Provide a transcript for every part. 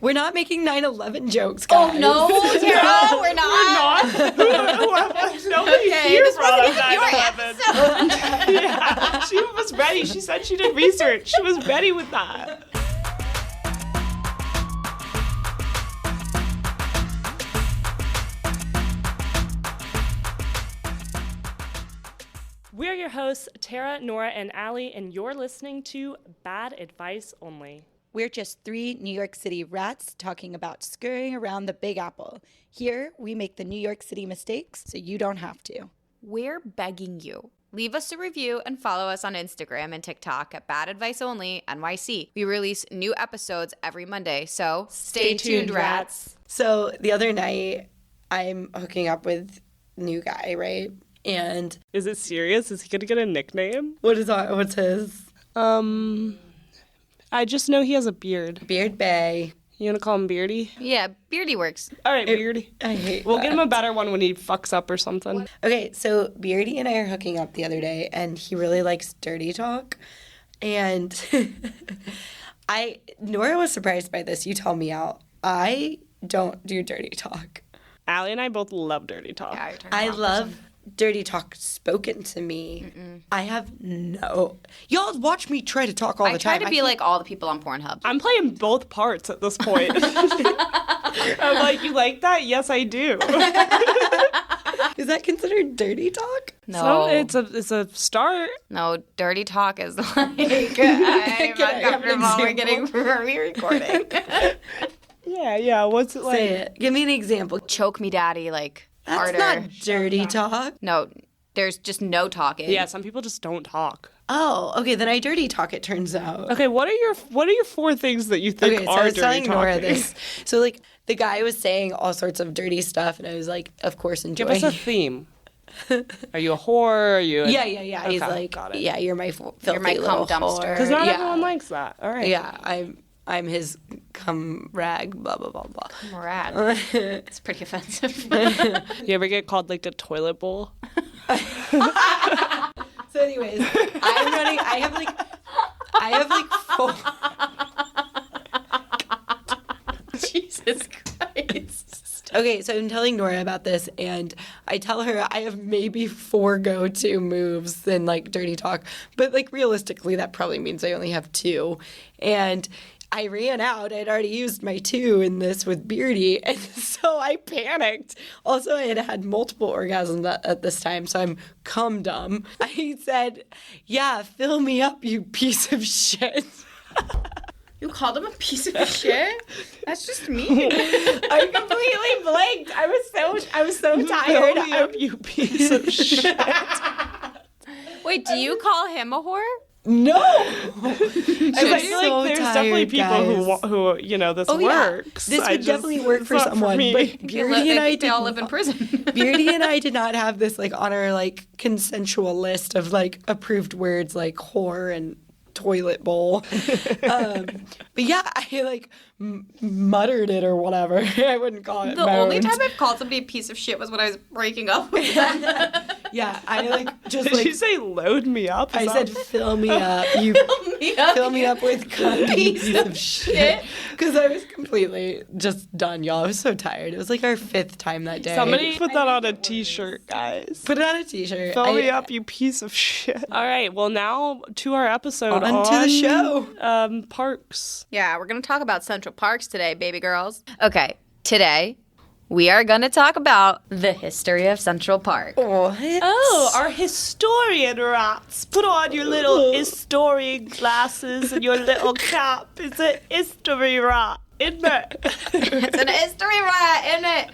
We're not making 9/11 jokes, guys. Oh, no, Tara, we're not. Nobody here brought up Your 9/11. Yeah, she was ready. She said she did research. She was ready with that. We're your hosts, Tara, Nora, and Allie, and you're listening to Bad Advice Only. We're just three New York City rats talking about scurrying around the Big Apple. Here, we make the New York City mistakes so you don't have to. We're begging you. Leave us a review and follow us on Instagram and TikTok at Bad Advice Only NYC. We release new episodes every Monday, so stay tuned, rats. So the other night, I'm hooking up with new guy, right? And Is it serious? Is he gonna get a nickname? what's his? I just know he has a beard. Beard Bay. You gonna call him Beardy? Yeah, Beardy works. All right, Beardy. I hate We'll that. get him a better one when he fucks up or something. Okay, so Beardy and I are hooking up the other day, and he really likes dirty talk. And Nora was surprised by this. You tell me out. I don't do dirty talk. Allie and I both love dirty talk. Yeah, you're turning I the wrong love person. dirty talk spoken to me. I have no. Y'all watch me try to talk all the I try time. to be like all the people on Pornhub. I'm playing both parts at this point. I'm like, you like that? Yes, I do. Is that considered dirty talk? No, So it's a start. no, dirty talk is like I'm Can I have an uncomfortable. We're example? getting re-recording. Yeah. What's it like? Say it. Give me an example. Choke me, daddy, like That's harder. not dirty talk. No, there's just no talking. Yeah, some people just don't talk. Oh, okay. Then I dirty talk. It turns out. Okay, what are your four things that you think Okay, so are I was dirty telling Nora talking? this. So like the guy was saying all sorts of dirty stuff, and I was like, of course, Give enjoying. us a theme. Are you a whore? Are you? Yeah. He's Okay, like, got it. yeah, you're my filthy You're my cum little dumpster. whore. Because not yeah. everyone likes that. All right. Yeah, I'm his cum rag. Blah blah blah blah. Rad. It's pretty offensive. You ever get called like the toilet bowl? So, anyways, I'm running. I have like 4. Jesus Christ. Okay, so I'm telling Nora about this, and I tell her I have maybe 4 go-to moves in like dirty talk, but like realistically, that probably means I only have 2, and I ran out. I'd already used my 2 in this with Beardy, and so I panicked. Also, I had had multiple orgasms at this time, so I'm cum dumb. I said, "Yeah, fill me up, you piece of shit." You called him a piece of shit? That's just me. I completely blanked. I was so tired. Fill me up, you piece of shit. Wait, do you call him a whore? No. I feel so like there's definitely tired, people guys. who you know this Oh, yeah. works. This I would just- definitely work it's for not someone, me. but Beardy and I They all did live in prison. Beardy and I did not have this like on our like consensual list of like approved words like whore and toilet bowl. But yeah, I like muttered it or whatever. I wouldn't call it. The only moaned. time I've called somebody a piece of shit was when I was breaking up with them. Yeah, I like just Did like you say load me up? Is I that- said, fill me up. You fill me up with cum, you piece of shit. Because I was completely just done, y'all. I was so tired. It was like our 5th time that day. Somebody put that on a t-shirt, guys. put it on a t-shirt. Fill me up, you piece of shit. All right, well now to our episode On to the show. Parks. Yeah, we're going to talk about Central Parks today, baby girls. Okay, today we are going to talk about the history of Central Park. Oh, our historian rats. Put on your little historian glasses and your little cap. It's a history rat, isn't it? It's an history rat, isn't it?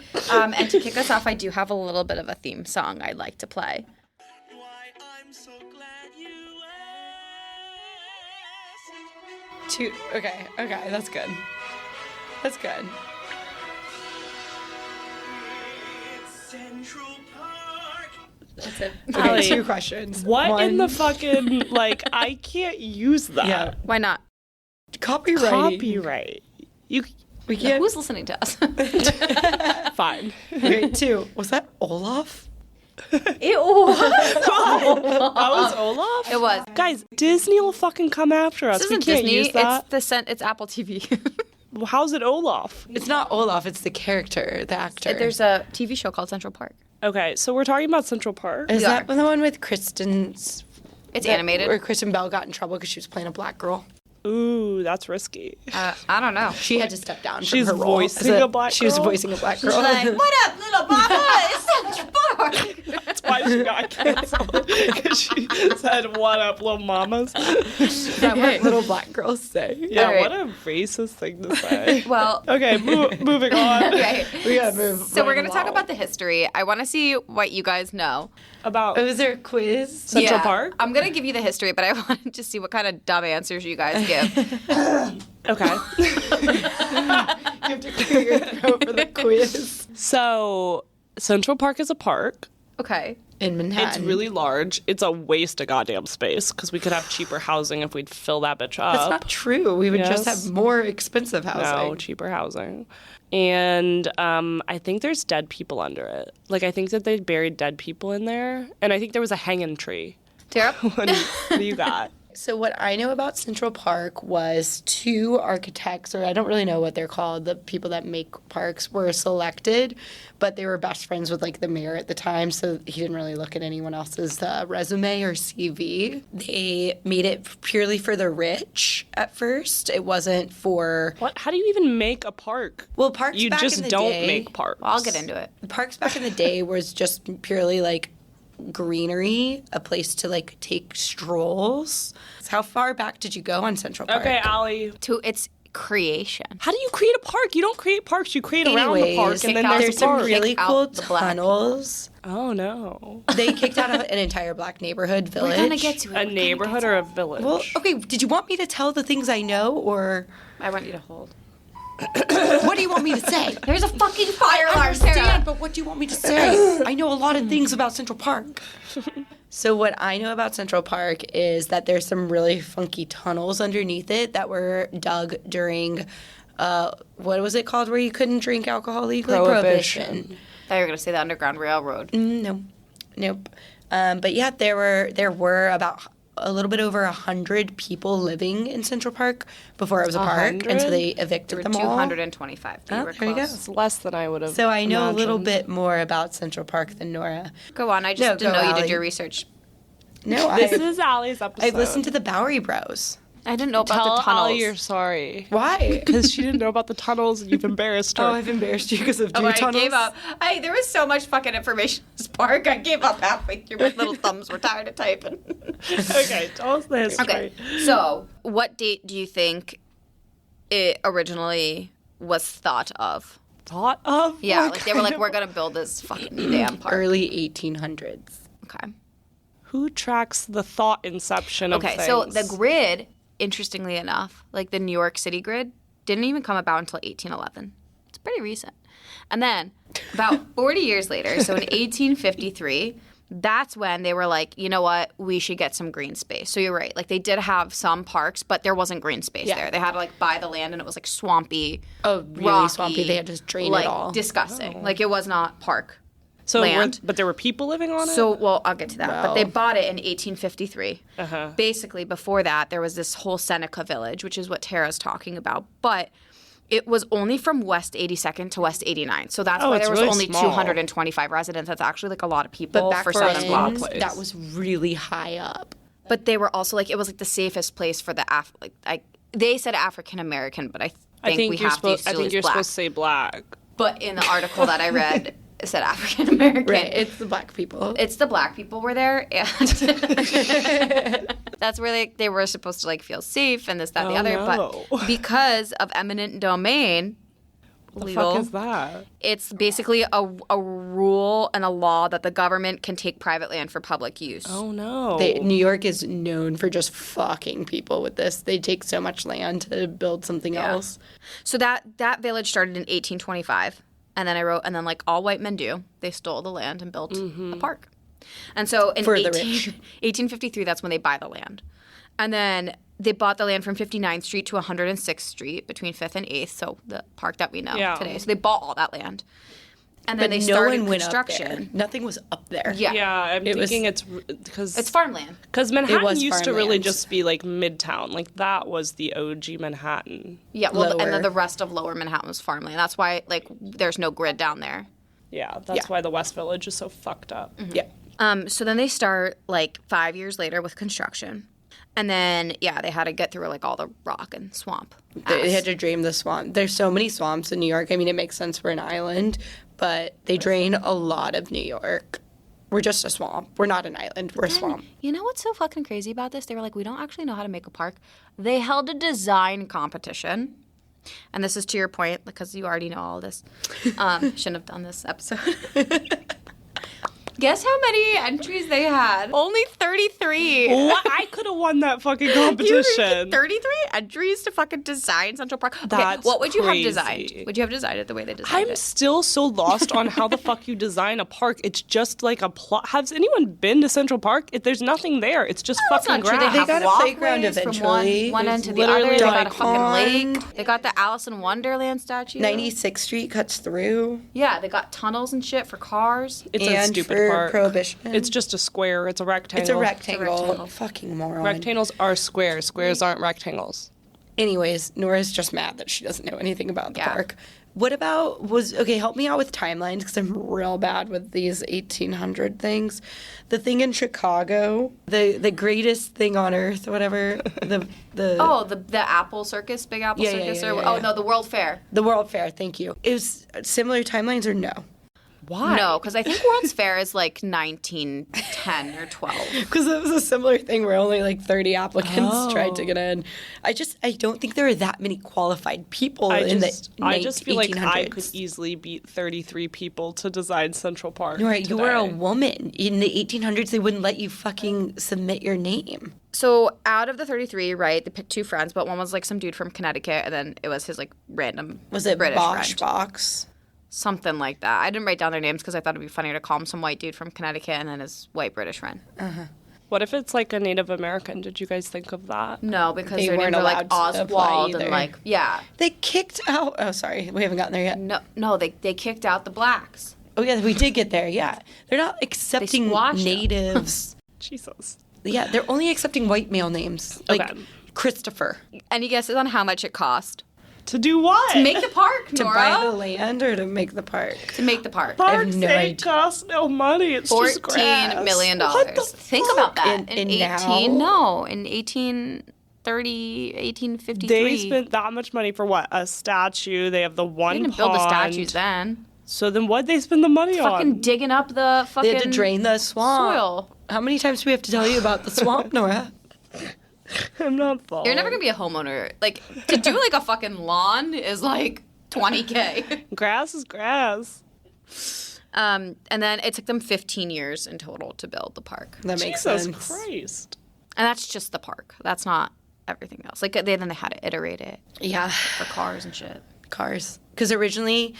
And to kick us off, I do have a little bit of a theme song I'd like to play. Why, I'm so glad you Okay, that's good. That's good. Central Park. That's it. Okay, Allie, 2 questions. What in One, the fucking, like, I can't use that. Yeah. Why not? Copyright. Copyright. You, We can't. Who's listening to us? fine. Okay, 2. Was that Olaf? Ew. That was Olaf? It was. Guys, Disney will fucking come after us. This We isn't can't Disney. use that. It's Apple TV. How's it Olaf? It's not Olaf, it's the character, the actor. There's a TV show called Central Park. Okay, so we're talking about Central Park. Is We that are. the one with Kristen's... It's Where animated. Kristen Bell got in trouble because she was playing a black girl. Ooh, that's risky. I don't know. She had to step down She's from her role. voicing as a black She was girl? voicing a black girl. What up, little mama? It's Central Park. That's why she got canceled. Because she said, what up, little mamas? Is that what little black girls say? Yeah, All right. what a racist thing to say. Well, Okay, moving on. okay. We gotta move. So we're right going to talk along. about the history. I want to see what you guys know. About Oh, is there a quiz? Central Yeah, Park? I'm going to give you the history, but I wanted to see what kind of dumb answers you guys give. Okay. You have to clear your throat for the quiz. So, Central Park is a park. Okay. In Manhattan. It's really large. It's a waste of goddamn space because we could have cheaper housing if we'd fill that bitch up. That's not true. We would just Yes. have more expensive housing. No, cheaper housing. And I think there's dead people under it. Like, I think that they buried dead people in there. And I think there was a hanging tree. Tara? What do you got? So what I know about Central Park was two architects, or I don't really know what they're called, the people that make parks, were selected, but they were best friends with like the mayor at the time, so he didn't really look at anyone else's resume or CV. They made it purely for the rich at first. It wasn't for What? How do you even make a park? well, parks You back just in the don't day, make parks. Well, I'll get into it. Parks back in the day was just purely like greenery, a place to like take strolls. How far back did you go on Central Park? Okay, Allie. To its creation. How do you create a park? You don't create parks. You create around the park, Anyways, and then kick out- there's there's a some park. really Kick out cool the black tunnels. Oh no. They kicked out an entire black neighborhood village. We're going to get to it. A neighborhood or a village? Well, okay. Did you want me to tell the things I know, or I want you to hold. what do you want me to say? There's a fucking fire I alarm, understand, Sarah. but what do you want me to say? I know a lot of things about Central Park. So what I know about Central Park is that there's some really funky tunnels underneath it that were dug during, what was it called, where you couldn't drink alcohol legally? Prohibition. I thought you were going to say the Underground Railroad. No, nope. But yeah, there were about a little bit over 100 people living in Central Park before it was a park, and 100? so they There evicted were them all. 225. You Oh, were there you go. close. It's less than I would have. So I know a little imagined. bit more about Central Park than Nora. Go on. I just No, didn't go, know you Allie. did your research. No, This I've is Allie's episode. listened to the Bowery Bros. I didn't know about Tell the tunnels. Allie you're sorry. Why? Because she didn't know about the tunnels and you've embarrassed her. Oh, I've embarrassed you because of Oh, dew I tunnels. gave up. There was so much fucking information in this park. I gave up halfway through. My little thumbs were tired of typing. Okay, tell us the history. Okay, so what date do you think it originally was thought of? Thought of? Yeah, What like they were like, kind we're of- gonna build this fucking damn park. Early 1800s. Okay. Who tracks the thought inception of Okay, things? so the grid, interestingly enough, like the New York City grid, didn't even come about until 1811. It's pretty recent. And then about 40 years later, so in 1853, that's when they were like, you know what, we should get some green space. So you're right. Like they did have some parks, but there wasn't green space Yeah. there. They had to like buy the land and it was like swampy. Oh, really rocky, swampy. They had to drain like, it all. Disgusting. Like it was not park. so land. but there were people living on it? So, well, I'll get to that. But they Well. bought it in 1853. Uh-huh. Basically, before that, there was this whole Seneca village, which is what Tara's talking about. But it was only from West 82nd to West 89. So that's why it's there was really only small. 225 residents. That's actually like a lot of people But back for such a small then, place. that was really high up. But they were also like, it was like the safest place for the they said African American, but I think we you're have supposed. to I still think use you're black. supposed to say black. But in the article that I read, it said African American. Right, it's the black people. It's the black people were there, and that's where they were supposed to like feel safe and this, that, and the other. no. But because of eminent domain, The legal, fuck is that? it's basically a rule and a law that the government can take private land for public use. Oh no. New York is known for just fucking people with this. They take so much land to build something else. So that village started in 1825, and then and then like all white men do, they stole the land and built a park. And so in For the rich. 1853, that's when they buy the land. And then they bought the land from 59th Street to 106th Street between 5th and 8th, so the park that we know Yeah. today. So they bought all that land. And then But they no started one went up there. construction. Nothing was up there. Yeah. Yeah, I'm It was- thinking it's because It's farmland. Manhattan was used to really farmland. just be like Midtown. Like that was the OG Manhattan. Yeah, well, and Lower. then the rest of Lower Manhattan was farmland. That's why, like, there's no grid down there. Yeah, that's Yeah. why the West Village is so fucked up. Yeah. So then they start, like, 5 years later with construction. And then, yeah, they had to get through, like, all the rock and swamp. They had to drain the swamp. There's so many swamps in New York. I mean, it makes sense we're an island, but they drain a lot of New York. We're just a swamp. We're not an island. We're a swamp. You know what's so fucking crazy about this? They were like, we don't actually know how to make a park. They held a design competition. And this is to your point, because you already know all this. Shouldn't have done this episode. Guess how many entries they had? Only 33. What? I could have won that fucking You competition. 33 entries to fucking design Central Park. Okay, That's what would you have crazy. designed? Would you have designed it the way they designed I'm it? still so lost on how the fuck you design a park. It's just like a plot. Has anyone been to Central Park? There's nothing there. It's just That's fucking not true. grass. They have got a playground walkways from eventually. one end There's to the other. literally They got a a fucking pond. lake. They got the Alice in Wonderland statue. 96th Street cuts through. Yeah, they got tunnels and shit for cars. It's a and stupid for park. Prohibition. It's just a square. It's a rectangle. It's a rectangle. rectangle. Fucking moron. Rectangles are squares. Squares aren't rectangles. Anyways, Nora's just mad that she doesn't know anything about the Yeah. park. What about okay, help me out with timelines because I'm real bad with these 1800 things. The thing in Chicago, the greatest thing on earth, whatever, the Oh, the Apple Circus, Big Apple Yeah, yeah, Circus, yeah, or yeah, oh yeah. no, the World Fair. the World Fair, thank you. Is similar timelines or no? Why? No, because I think World's Fair is like 1910 or 12. Because it was a similar thing where only like 30 applicants tried to Oh. get in. I don't think there are that many qualified people I in just feel like I 1800s. could easily beat 33 people to design Central Park. Nora, you were a today. woman. In the 1800s, they wouldn't let you fucking submit your name. So out of the 33, right, they picked 2 friends, but one was like some dude from Connecticut, and then it was his like random Was it British Bosch friend. Box? Something like that. I didn't write down their names because I thought it'd be funnier to call him some white dude from Connecticut and then his white British friend. What if it's like a Native American? Did you guys think of that? No, because They their weren't names are like allowed to apply Oswald either. and like yeah. They kicked out. Oh, sorry, we haven't gotten there yet. No, they kicked out the blacks. Oh yeah, we did get there. Yeah, they're not accepting squashed 'em. natives. Jesus. Yeah, they're only accepting white male names, like Okay. Christopher. Any guesses on how much it cost To do what? to make the park, To Nora? buy the land or to make the park? To make the park. Parks no ain't idea. cost no money. It's just grass. $14 million. What the Think fuck? about that. In in now? 1853. They spent that much money for what? A statue. They have the one They didn't pond. build the statues then. So then what'd they spend the money Fucking on? digging up the fucking They had to drain the swamp. soil. How many times do we have to tell you about the swamp, Nora? I'm not following. You're never gonna be a homeowner. Like to do like a fucking lawn is like $20K. Grass is grass. And then it took them 15 years in total to build the park. That makes Jesus sense. Christ. And that's just the park. That's not everything else. Like then they had to iterate it Yeah, for cars and shit. cars. Because originally,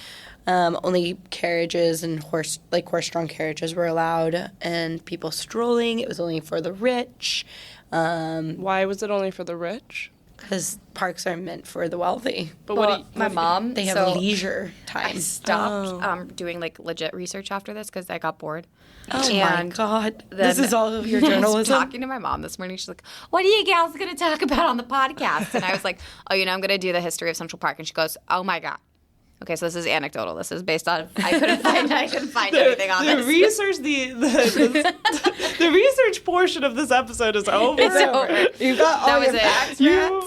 only carriages and horse-drawn carriages were allowed, and people strolling. It was only for the rich. Why was it only for the rich? Because parks are meant for the wealthy. But Well, what do you, my mom, They have so leisure I time. stopped doing like legit research after this because I got bored. Oh and my god! then This is all of your I was journalism. talking to my mom this morning. She's like, "What are you gals going to talk about on the podcast?" And I was like, "Oh, I'm going to do the history of Central Park." And she goes, "Oh my god." Okay, so this is anecdotal. This is based on I couldn't find anything on the this. research the research portion of this episode is over. It's over. You got all That was your it. facts, You-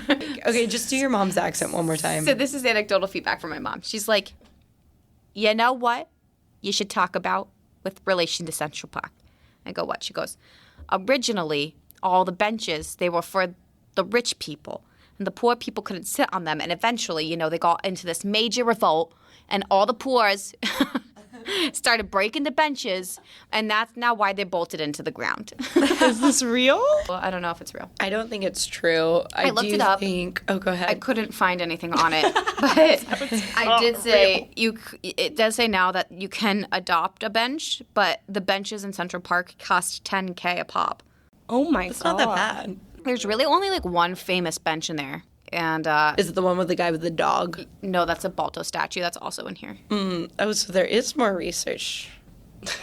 Rex? Okay, just do your mom's accent one more time. So this is anecdotal feedback from my mom. She's like, "You know what? You should talk about with relation to Central Park." I go, "What?" She goes, "Originally, all the benches they were for the rich people, and the poor people couldn't sit on them. And eventually, they got into this major revolt, and all the poors started breaking the benches, and that's now why they're bolted into the ground." Is this real? Well, I don't know if it's real. I don't think it's true. I looked do it up. think. Oh, go ahead. I couldn't find anything on it, but I did say it does say now that you can adopt a bench, but the benches in Central Park cost $10K a pop. Oh my it's god. not that bad. There's really only like one famous bench in there, And Is it the one with the guy with the dog? no, that's a Balto statue. That's also in here. Oh, so there is more research.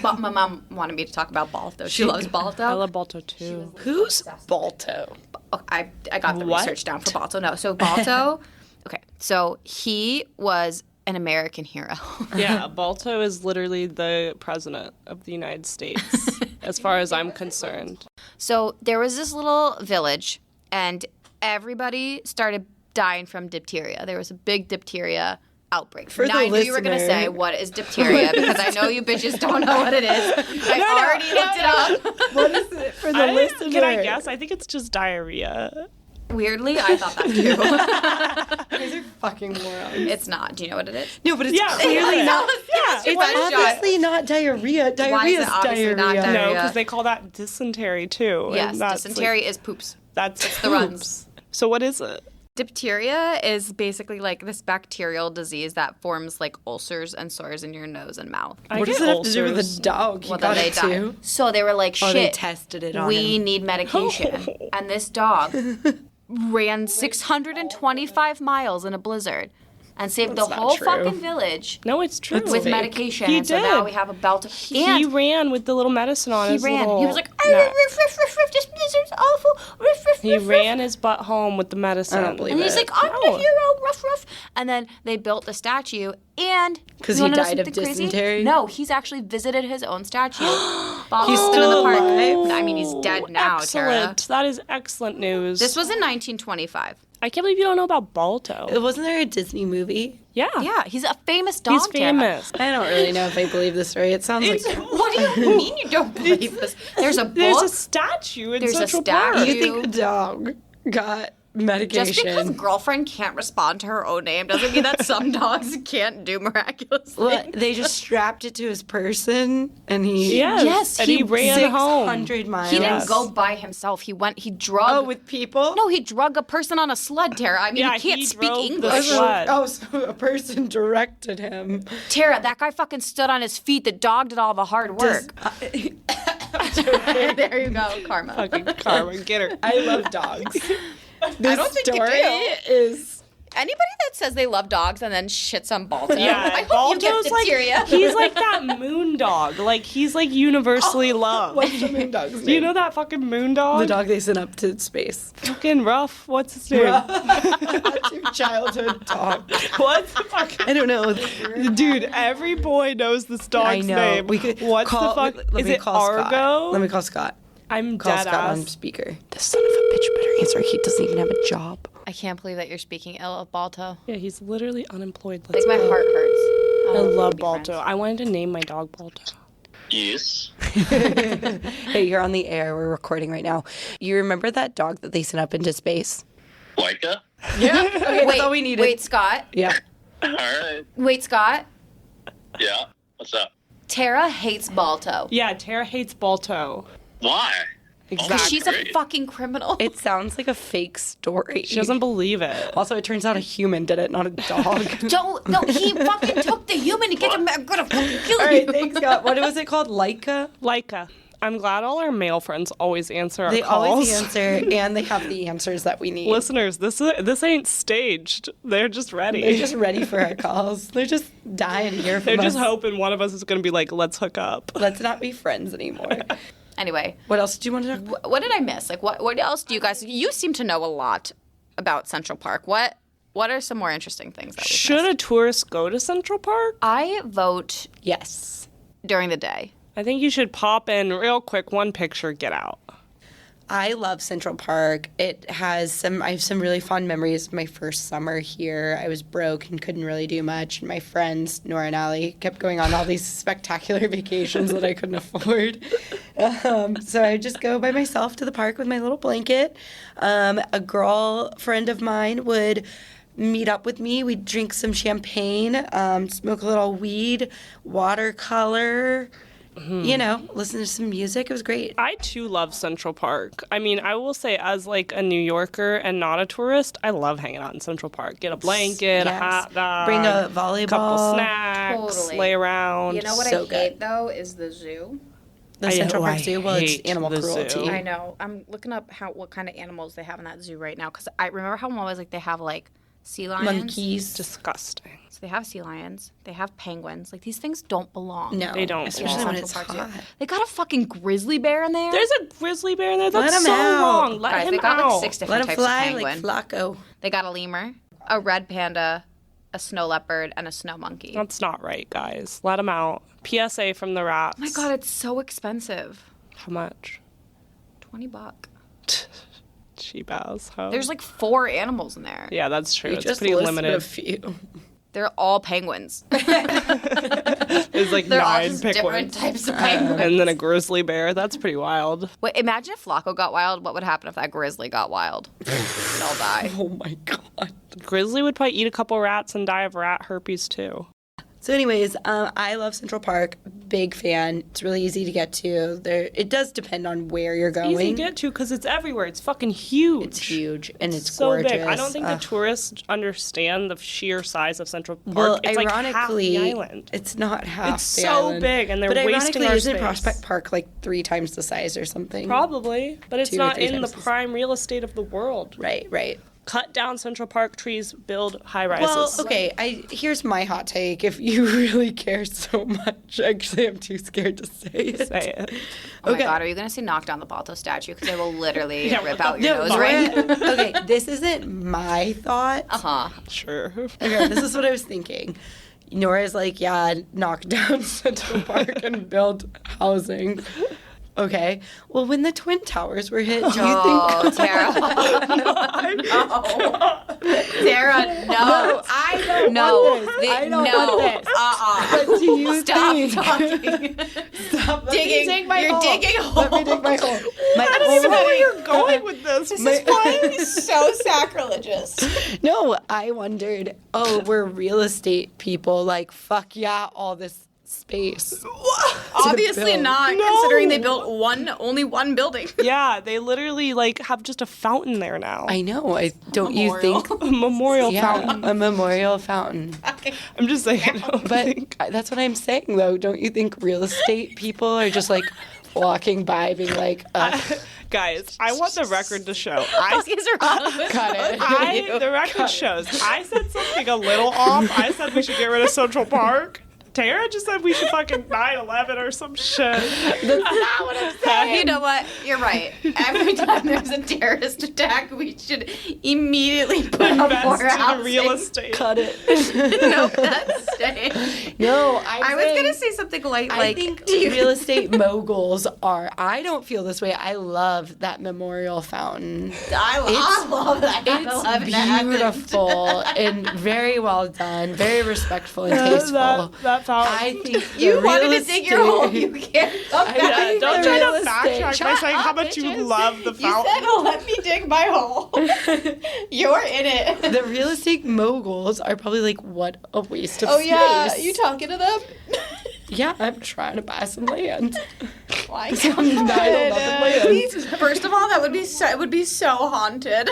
But my mom wanted me to talk about Balto. She loves Balto. I love Balto too. Who's Balto? Oh, I got the What? research down for Balto. No, so Balto, okay, so he was an American hero. Yeah, Balto is literally the president of the United States, as far as I'm concerned. So there was this little village, and everybody started dying from diphtheria. There was a big diphtheria outbreak. For now the I knew you were going to listener. say, what is diphtheria? Because I know you bitches don't know what it is. I already looked it up. What is it for the listener? Can I guess? I think it's just diarrhea. Weirdly, I thought that too. These are fucking morons. It's not. Do you know what it is? No, but it's Yeah, clearly yeah. not. Yeah, It's One shot. obviously not diarrhea. Diarrhea it is obviously not diarrhea. diarrhea? No, because they call that dysentery too. and Yes, that's dysentery is poops. That's the runs. So what is it? Diphtheria is basically like this bacterial disease that forms like ulcers and sores in your nose and mouth. I What get does it have to do with ulcers. the dog? He Well, then got they it died. too. So they were like, Oh, shit, they tested it on we him. need medication. And this dog ran 625 miles in a blizzard and saved That's the not whole true. fucking village No, it's true. with fake. medication. He and so now did. we have a belt. He And ran with the little medicine on he his ran. little He was like, neck. riff, riff, riff, riff, this blizzard's awful. Riff, riff, He riff, riff. ran his butt home with the medicine. I don't believe And he's it. like, I'm No. the hero, ruff, ruff. And then they built the statue, and 'Cause you he wanna know died of something crazy? dysentery? No, he's actually visited his own statue. While He's been still in the park. alive? I mean, he's dead now, Tara. Excellent. That is excellent news. This was in 1925. I can't believe you don't know about Balto. Wasn't there a Disney movie? Yeah. Yeah, he's a famous dog. He's Tara. famous. I don't really know if I believe this story. It sounds like What do you mean you don't believe this? There's a There's book. a statue in There's a Central statue. Park. you think a dog got medication. Just because girlfriend can't respond to her own name doesn't mean that some dogs can't do miraculously. What, they just strapped it to his person and he Yes. Yes, and he ran home. 600 miles. He didn't Yes. go by himself. He drug. Oh, with people? No, he drug a person on a sled, Tara. I mean, Yeah, he can't he speak drove the English. sled. Oh, so a person directed him. Tara, that guy fucking stood on his feet. The dog did all the hard work. There you go, karma. Fucking karma, get her. I love dogs. This don't think you story do. is. Anybody that says they love dogs and then shits on Balto, Yeah, I hope you get Balto's like diphtheria. he's like that moon dog. Like he's like universally loved. What's the moon dog's name? Do you know that fucking moon dog? the dog they sent up to space? Fucking rough. What's his name? That's your childhood dog. What's the fuck? I don't know. Dude, every boy knows this dog's I know. name. We could What's call, the fuck? Let Is me it call Scott. Argo? Let me call Scott. I'm Call dead Scott on ass. speaker. The son of a bitch better answer. He doesn't even have a job. I can't believe that you're speaking ill of Balto. Yeah, he's literally unemployed. Like my heart hurts. I want love to be Balto. friends. I wanted to name my dog Balto. Yes. Hey, you're on the air. We're recording right now. You remember that dog that they sent up into space? Leica? Yeah. Okay, that's all we needed. Wait, Scott. Yeah. All right. Wait, Scott. Yeah. What's up? Tara hates Balto. Yeah, Tara hates Balto. Why? Exactly. She's a Great. fucking criminal. It sounds like a fake story. She doesn't believe it. Also, it turns out a human did it, not a dog. Don't. No, he fucking took the human to get him. I'm gonna fucking kill All you. right, thanks, Scott. What was it called? Leica? Leica. I'm glad all our male friends always answer our They calls. always answer, and they have the answers that we need. Listeners, this ain't staged. They're just ready. They're just ready for our calls. They're just dying to hear from They're us. just hoping one of us is going to be like, let's hook up. Let's not be friends anymore. Anyway, What else did you want to talk about? what did I miss? Like, what else do you guys? You seem to know a lot about Central Park. What are some more interesting things that we Should a tourist go to Central Park? I vote Yes. during the day. I think you should pop in real quick, one picture, get out. I love Central Park. I have some really fond memories of my first summer here. I was broke and couldn't really do much. And my friends, Nora and Allie, kept going on all these spectacular vacations that I couldn't afford. So I would just go by myself to the park with my little blanket. A girlfriend of mine would meet up with me. We'd drink some champagne, smoke a little weed, watercolor, listen to some music. It was great. I too love Central Park. I mean, I will say, as like a New Yorker and not a tourist, I love hanging out in Central Park. Get a blanket, a Yes. hot dog, Bring a volleyball. couple snacks, Totally. lay around. You know what So I hate though is the zoo. The Central Park Zoo? Well, it's animal the cruelty. zoo. I know. I'm looking up what kind of animals they have in that zoo right now because I remember how I'm always like they have like sea lions. Monkeys. Disgusting. So they have sea lions. They have penguins. Like these things don't belong. No. They don't Especially belong. when it's Central Park hot. Zoo. They got a fucking grizzly bear in there. There's a grizzly bear in there. That's Let him so out. wrong. Let Guys, him they got out. like 6 Let different him types fly of penguin. like Flacco. They got a lemur, a red panda, a snow leopard, and a snow monkey. That's not right, guys. Let him out. PSA from the rats. Oh my god, it's so expensive. How much? $20. She bows. Huh? There's like 4 animals in there. Yeah, that's true. You It's just pretty listed limited. a few. They're all penguins. There's like They're all 9 just different penguins. types of penguins. And then a grizzly bear. That's pretty wild. Wait, imagine if Flacco got wild. What would happen if that grizzly got wild? They'd all die. Oh my god. Grizzly would probably eat a couple rats and die of rat herpes too. So, anyways, I love Central Park. Big fan. It's really easy to get to. It does depend on where you're going. Easy to get to because it's everywhere. It's fucking huge. It's huge and it's so gorgeous. big. I don't think the tourists understand the sheer size of Central Park. Well, it's ironically, like half the island. it's not half It's the so island. big, and they're but wasting ironically, our isn't space. Prospect Park like 3 times the size or something? Probably, but it's 2 or not 3 in the times the prime real estate of the world. Right, right. Cut down Central Park trees, build high rises. Well, okay. Here's my hot take. If you really care so much, actually, I'm too scared to say it. Say it. Oh Okay. my god, are you going to say knock down the Balto statue? Because I will literally Yeah, rip what out the- your No, nose ring. okay, this isn't my thought. Uh-huh. Sure. Okay, this is what I was thinking. Nora's like, yeah, knock down Central Park and build housing. Okay. Well, when the Twin Towers were hit, do you Oh, think... Tara. no. Tara, no. I don't No. want this. I don't no. want this. Uh-uh. But do you Stop think... talking. Stop. Let Digging. me dig my You're hole. digging a Let me hole. dig my hole. My I don't even know hole- where you're going with this. This is why so sacrilegious. No, I wondered, we're real estate people. Like, fuck yeah, all this space. Obviously build. not, No. considering they built only one building. Yeah, they literally like have just a fountain there now. I know. Don't you Memorial. think? A memorial Yeah, fountain. a memorial fountain. I'm just saying. I don't But think- that's what I'm saying, though. Don't you think real estate people are just like walking by, being like, guys, I want the record to show. Those guys are wrong. cut it. The record shows. I said something a little off. I said we should get rid of Central Park. Tara just said we should fucking 9/11 or some shit. That's not what I'm saying. You know what? You're right. Every time there's a terrorist attack, we should immediately put up more Invest in housing. real estate. Cut it. No, that's staying. No, I was gonna say something like, I think real estate moguls are. I don't feel this way. I love that memorial fountain. I love that. It's beautiful and very well done, very respectful and tasteful. That fountain. I think You the wanted real to dig your hole. estate- You can't come I back. know. Don't the try real to estate- backtrack by Shut saying how up, much you bitches. love the You fountain. said, let me dig my hole. You're in it. The real estate moguls are probably like, what a waste of Oh, space. yeah. You talking to them? Yeah, I'm trying to buy some land. Why? Some 9/11 land. First of all, that would be it would be so haunted.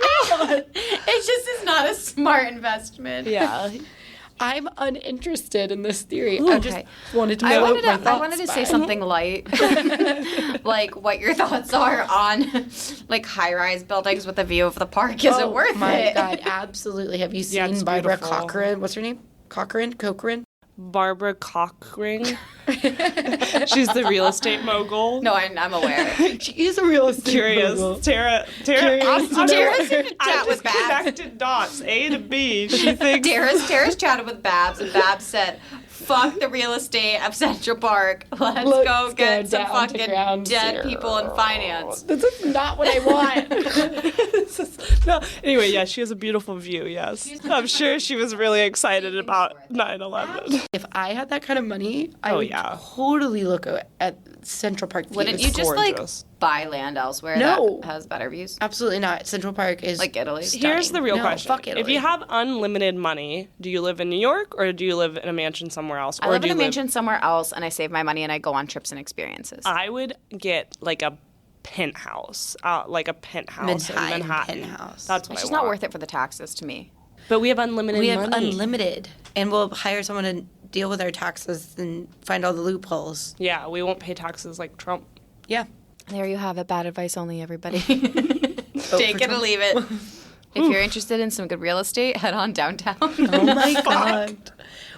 It just is not a smart investment. Yeah. I'm uninterested in this theory. I just Okay. wanted to I float my wanted thoughts to say by. something light, like what your thoughts are on like high-rise buildings with a view of the park. Is it worth my it? God, absolutely. Have you Yeah, seen it's Barbara beautiful. Cochran? What's her name? Cochran? Barbara Cockring. She's the real estate mogul. No, I'm aware. She is a real estate Curious. mogul. Tara, Curious I'm to know. Tara's in a I chat with just Babs. connected dots, A to B. She thinks Tara's chatted with Babs, and Babs said, "Fuck the real estate of Central Park. Let's Let's go go get some down to fucking ground dead zero." people in finance." This is not what I want. no. Anyway, yeah, she has a beautiful view. Yes, I'm sure she was really excited about 9/11. If I had that kind of money, I Oh, would yeah. totally look at Central Park. Wouldn't views. you just like gorgeous. buy land elsewhere No. that has better views? Absolutely not. Central Park is Like Italy? Here's the real No, question: fuck if Italy. you have unlimited money, do you live in New York or do you live in a mansion somewhere else? I or live do in a you mansion somewhere else, and I save my money and I go on trips and experiences. I would get like a penthouse, in Manhattan. penthouse. That's what It's I just want. not worth it for the taxes to me. But we have unlimited We have money. unlimited, and we'll hire someone deal with our taxes and find all the loopholes. Yeah, we won't pay taxes like Trump. Yeah. There you have it. Bad advice only, everybody. Vote Take for it or Trump. leave it. If you're interested in some good real estate, head on downtown. Oh my God.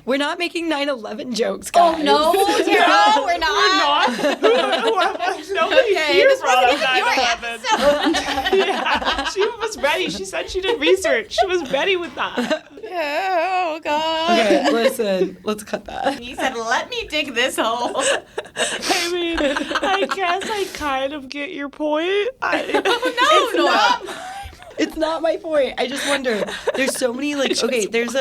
We're not making 9/11 jokes, Oh guys. no, Tara, we're not. Nobody Okay, here this brought wasn't up even your 9/11. episode. Yeah, she was ready. She said she did research. She was ready with that. Oh God. Okay, listen. Let's cut that. He said, "Let me dig this hole." I mean, I guess I kind of get your point. No, Nora. It's not my point. I just wonder. There's so many okay, there's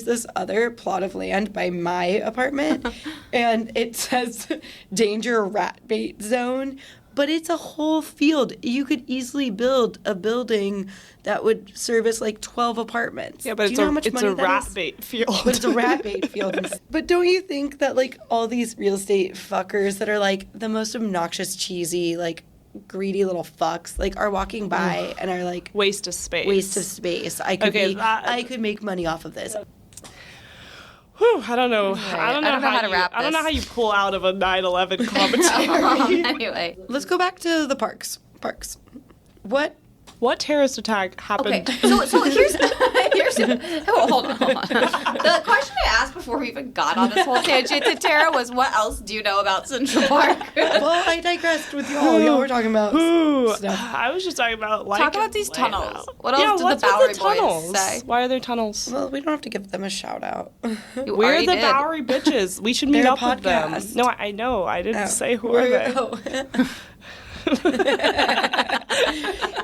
this other plot of land by my apartment and it says danger rat bait zone, but it's a whole field. You could easily build a building that would service like 12 apartments. Yeah, but Do you know how much it's money a that rat is? bait field. But it's a rat bait field. But don't you think that like all these real estate fuckers that are like the most obnoxious, cheesy, like greedy little fucks, like are walking by and are like Waste of space. waste of space. I could Okay, I could make money off of this. Whew, I don't know. I don't know how to wrap I don't know this. how you pull out of a 9/11 commentary. Anyway. Let's go back to the parks. What terrorist attack happened? Okay, so here's hold on. The question I asked before we even got on this whole tangent to Tara was, what else do you know about Central Park? Well, I digressed with y'all. Y'all were talking about Ooh, stuff. I was just talking about like. Talk about these tunnels. What else Yeah, did the what's with Bowery the tunnels? boys say? Why are there tunnels? Well, we don't have to give them a shout out. You We're already the did. Bowery bitches. We should meet They're a up with them. podcast. No, I know. I didn't say who are they.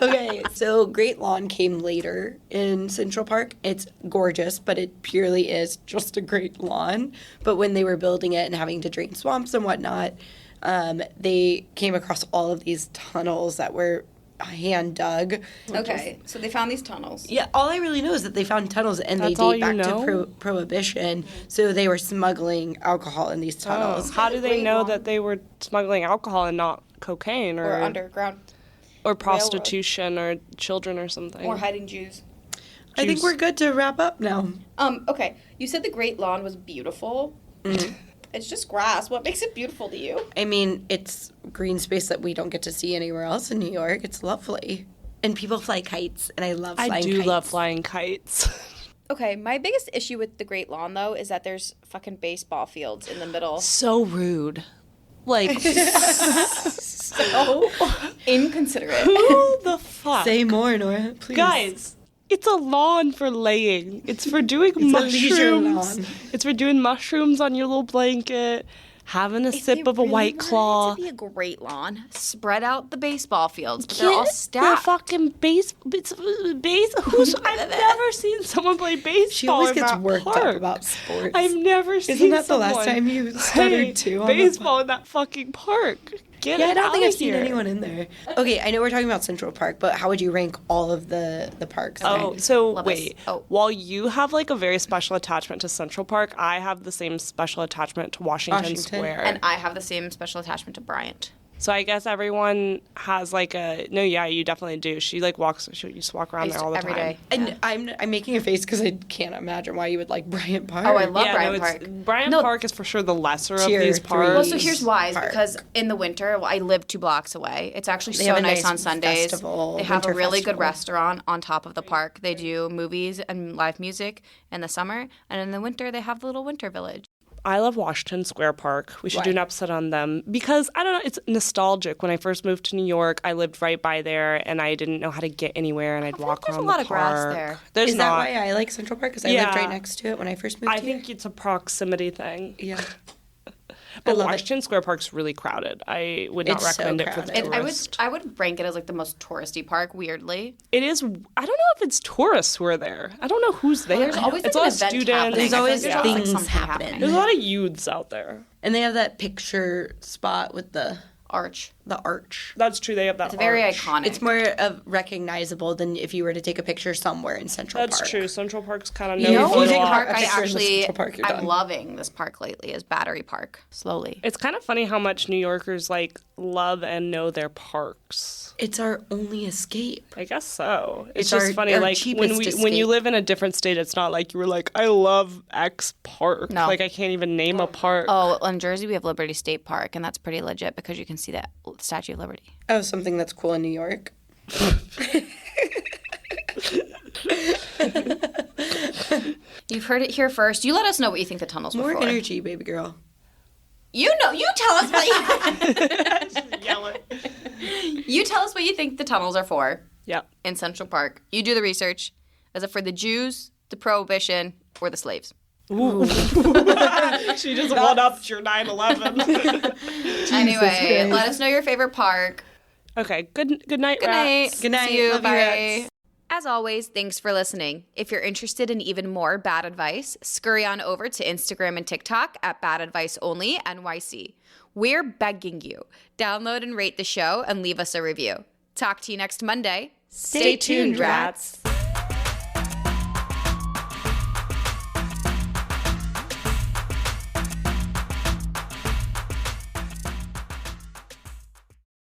Okay, so Great Lawn came later in Central Park. It's gorgeous, but it purely is just a great lawn. But when they were building it and having to drain swamps and whatnot, they came across all of these tunnels that were hand dug. Okay, so they found these tunnels. Yeah, all I really know is that they found tunnels and That's they all date you back know? to Prohibition. So they were smuggling alcohol in these tunnels. How do they Great know Lawn. that they were smuggling alcohol and not cocaine Or underground. or prostitution or children or something? Or hiding Jews. I think Juice. we're good to wrap up now. Okay, you said the Great Lawn was beautiful. It's just grass. What makes it beautiful to you? I mean, it's green space that we don't get to see anywhere else in New York. It's lovely. And people fly kites, and I love flying I kites. do love flying kites. Okay, my biggest issue with the Great Lawn, though, is that there's fucking baseball fields in the middle. So rude. Like, So inconsiderate. who the fuck? Say more, Nora, please. Guys, it's a lawn for laying. It's for doing a leisure mushrooms. lawn. It's for doing mushrooms on your little blanket, having a If sip they of a really White wanted Claw. it to be a great lawn. Spread out the baseball fields, but they're all The stacked. fucking base. Who's? I've never seen someone play baseball. She always in gets that worked park. up about sports. I've never seen. Isn't that the someone last time you play stuttered too? On the baseball in that fucking park. Get Yeah, I it don't think outta I've seen here. anyone in there. Okay, I know we're talking about Central Park, but how would you rank all of the parks? Oh, so Love wait. us. Oh. While you have like a very special attachment to Central Park, I have the same special attachment to Washington Washington. Square. And I have the same special attachment to Bryant. So I guess everyone has like a no. Yeah, you definitely do. She like walks. She used to walk around there all the every time. day. And I'm making a face because I can't imagine why you would like Bryant Park. Oh, I love Yeah, Bryant no, Park. Bryant No. Park is for sure the lesser Tier of these 3. parks. Well, so here's why. Is Park. because in the winter, I live 2 blocks away. It's actually They so have a nice nice on Sundays. festival, They have a winter really good festival. restaurant on top of the park. They do movies and live music in the summer, and in the winter they have the little winter village. I love Washington Square Park. We should Why? do an episode on them because I don't know. It's nostalgic. When I first moved to New York, I lived right by there, and I didn't know how to get anywhere, and I'd walk there's a around lot the of grass park. there. There's Is not. that why I like Central Park? Because I Yeah. lived right next to it when I first moved I here. think it's a proximity thing. Yeah. But love it. Washington Square Park's really crowded. I would not It's so recommend it for the crowded. tourist. I would rank it as like the most touristy park. Weirdly, It is. I don't know if it's tourists who are there. I don't know who's there. there's always it's like a an lot of event students. happening. There's I feel always like there's things something happening. There's a lot of youths out there. And they have that picture spot with the Arch. arch. That's true. They have that. It's very arch. iconic. It's more of recognizable than if you were to take a picture somewhere in Central That's Park. true. Central Park's kind of You known know, The for if you a take only a lot. park I picture in the actually Central Park, you're I'm done. loving this park lately is Battery Park. Slowly. It's kind of funny how much New Yorkers like love and know their parks. It's our only escape. I guess so. It's It's just funny, our like when cheapest when you escape. live in a different state, it's not like you were like, I love X park. No. Like I can't even name a park. Oh, in Jersey we have Liberty State Park, and that's pretty legit because you can see that Statue of Liberty. Oh, something that's cool in New York. You've heard it here first. You let us know what you think the tunnels were More for. energy, baby girl. You know. You tell us what Yelling. you tell us what you think the tunnels are for Yep. in Central Park. You do the research. Is it for the Jews, the Prohibition, or the slaves? She just one-upped your 9/11. Anyway, let us know your favorite park. Okay. Good night, Good night. rats. Good night. See you. Love you, Bye. rats. As always, thanks for listening. If you're interested in even more bad advice, scurry on over to Instagram and TikTok at Bad Advice Only NYC. We're begging you. Download and rate the show and leave us a review. Talk to you next Monday. Stay tuned, rats.